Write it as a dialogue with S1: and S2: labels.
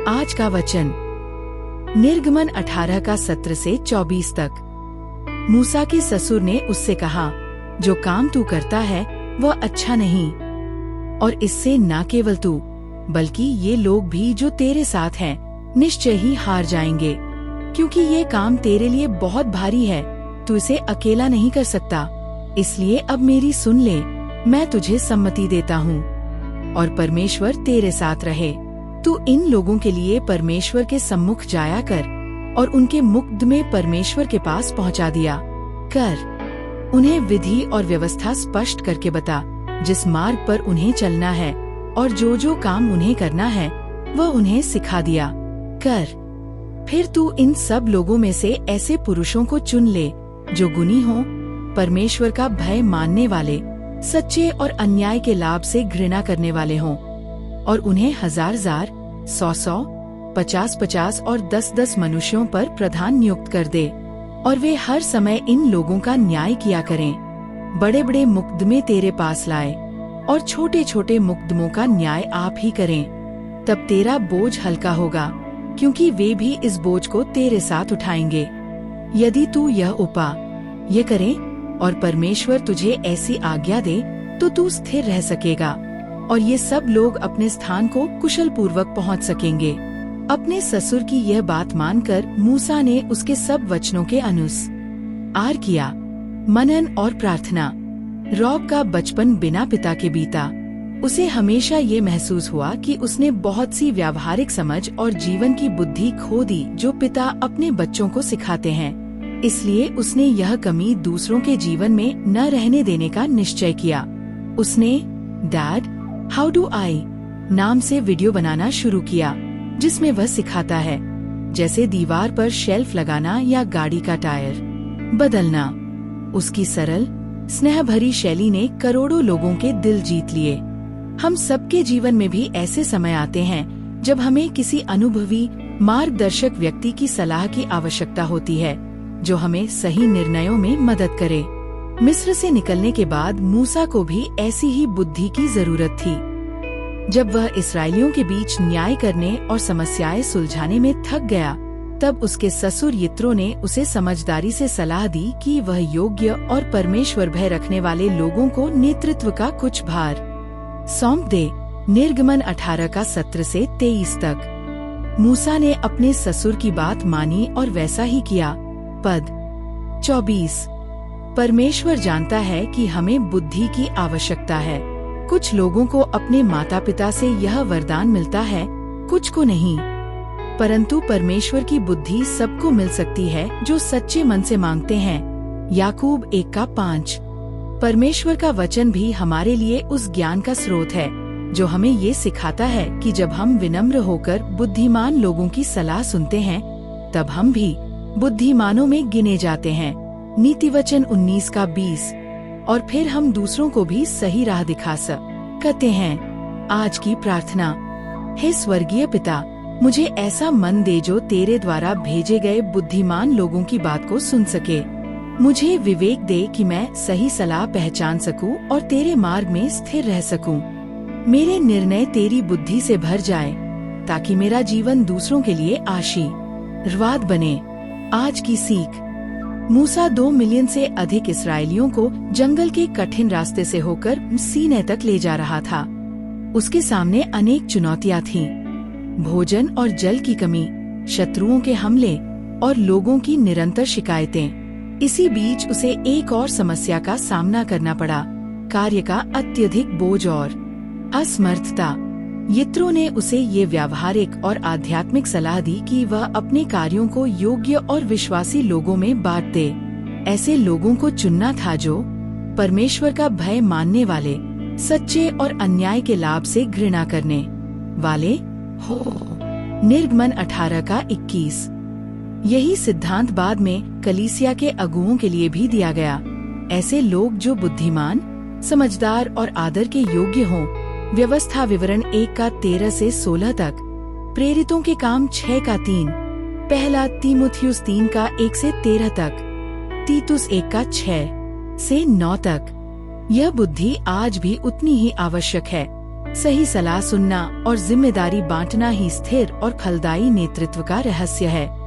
S1: आज का वचन निर्गमन 18 का 17 से 24 तक। मूसा के ससुर ने उससे कहा, जो काम तू करता है वह अच्छा नहीं, और इससे न केवल तू बल्कि ये लोग भी जो तेरे साथ हैं निश्चय ही हार जाएंगे, क्योंकि ये काम तेरे लिए बहुत भारी है, तू इसे अकेला नहीं कर सकता। इसलिए अब मेरी सुन ले, मैं तुझे सम्मति देता हूँ, और परमेश्वर तेरे साथ रहे। तू इन लोगों के लिए परमेश्वर के सम्मुख जाया कर, और उनके मुकदमे परमेश्वर के पास पहुँचा दिया कर। उन्हें विधि और व्यवस्था स्पष्ट करके बता, जिस मार्ग पर उन्हें चलना है, और जो जो काम उन्हें करना है वह उन्हें सिखा दिया कर। फिर तू इन सब लोगों में से ऐसे पुरुषों को चुन ले जो गुणी हों, परमेश्वर का भय मानने वाले, सच्चे और अन्याय के लाभ से घृणा करने वाले हों, और उन्हें 1000-1000, 100-100, 50-50 और 10-10 मनुष्यों पर प्रधान नियुक्त कर दे, और वे हर समय इन लोगों का न्याय किया करें। बड़े बड़े मुकदमे तेरे पास लाए, और छोटे छोटे मुकदमों का न्याय आप ही करें। तब तेरा बोझ हल्का होगा, क्योंकि वे भी इस बोझ को तेरे साथ उठाएंगे। यदि तू ये करे और परमेश्वर तुझे ऐसी आज्ञा दे, तो तू स्थिर रह सकेगा, और ये सब लोग अपने स्थान को कुशल पूर्वक पहुँच सकेंगे। अपने ससुर की यह बात मानकर मूसा ने उसके सब वचनों के अनुसार किया। मनन और प्रार्थना। रॉब का बचपन बिना पिता के बीता। उसे हमेशा ये महसूस हुआ कि उसने बहुत सी व्यावहारिक समझ और जीवन की बुद्धि खो दी जो पिता अपने बच्चों को सिखाते हैं। इसलिए उसने यह कमी दूसरों के जीवन में न रहने देने का निश्चय किया। उसने डैड हाउ डू आई नाम से वीडियो बनाना शुरू किया, जिसमें वह सिखाता है, जैसे दीवार पर शेल्फ लगाना या गाड़ी का टायर बदलना। उसकी सरल स्नेह भरी शैली ने करोड़ों लोगों के दिल जीत लिए। हम सबके जीवन में भी ऐसे समय आते हैं जब हमें किसी अनुभवी मार्गदर्शक व्यक्ति की सलाह की आवश्यकता होती है, जो हमें सही निर्णयों में मदद करे। मिस्र से निकलने के बाद मूसा को भी ऐसी ही बुद्धि की जरूरत थी। जब वह इस्राएलियों के बीच न्याय करने और समस्याएं सुलझाने में थक गया, तब उसके ससुर यित्रो ने उसे समझदारी से सलाह दी कि वह योग्य और परमेश्वर भय रखने वाले लोगों को नेतृत्व का कुछ भार सौंप दे। निर्गमन 18 का 17 से 23 तक। मूसा ने अपने ससुर की बात मानी और वैसा ही किया। पद 24। परमेश्वर जानता है कि हमें बुद्धि की आवश्यकता है। कुछ लोगों को अपने माता पिता से यह वरदान मिलता है, कुछ को नहीं। परंतु परमेश्वर की बुद्धि सबको मिल सकती है जो सच्चे मन से मांगते हैं। याकूब 1:5। परमेश्वर का वचन भी हमारे लिए उस ज्ञान का स्रोत है जो हमें ये सिखाता है कि जब हम विनम्र होकर बुद्धिमान लोगों की सलाह सुनते हैं, तब हम भी बुद्धिमानों में गिने जाते हैं। नीतिवचन 19:20। और फिर हम दूसरों को भी सही राह दिखा सकते हैं। आज की प्रार्थना। हे स्वर्गीय पिता, मुझे ऐसा मन दे जो तेरे द्वारा भेजे गए बुद्धिमान लोगों की बात को सुन सके। मुझे विवेक दे कि मैं सही सलाह पहचान सकूं और तेरे मार्ग में स्थिर रह सकूं। मेरे निर्णय तेरी बुद्धि से भर जाए, ताकि मेरा जीवन दूसरों के लिए आशीर्वाद बने। आज की सीख। मूसा 2 मिलियन से अधिक इस्राएलियों को जंगल के कठिन रास्ते से होकर सीनै तक ले जा रहा था। उसके सामने अनेक चुनौतियां थीं। भोजन और जल की कमी, शत्रुओं के हमले और लोगों की निरंतर शिकायतें। इसी बीच उसे एक और समस्या का सामना करना पड़ा, कार्य का अत्यधिक बोझ और असमर्थता। यित्रो ने उसे ये व्यावहारिक और आध्यात्मिक सलाह दी कि वह अपने कार्यों को योग्य और विश्वासी लोगों में बांट दे। ऐसे लोगों को चुनना था जो परमेश्वर का भय मानने वाले, सच्चे और अन्याय के लाभ से घृणा करने वाले हो। निर्गमन 18 का 21। यही सिद्धांत बाद में कलीसिया के अगुओं के लिए भी दिया गया। ऐसे लोग जो बुद्धिमान, समझदार और आदर के योग्य हों। व्यवस्था विवरण 1:13 से 16 तक। प्रेरितों के काम 6:3। पहला तीमुथियुस 3:1 से 13 तक। तीतुस 1:6 से 9 तक। यह बुद्धि आज भी उतनी ही आवश्यक है सही सलाह सुनना और जिम्मेदारी बांटना ही स्थिर और फलदायी नेतृत्व का रहस्य है।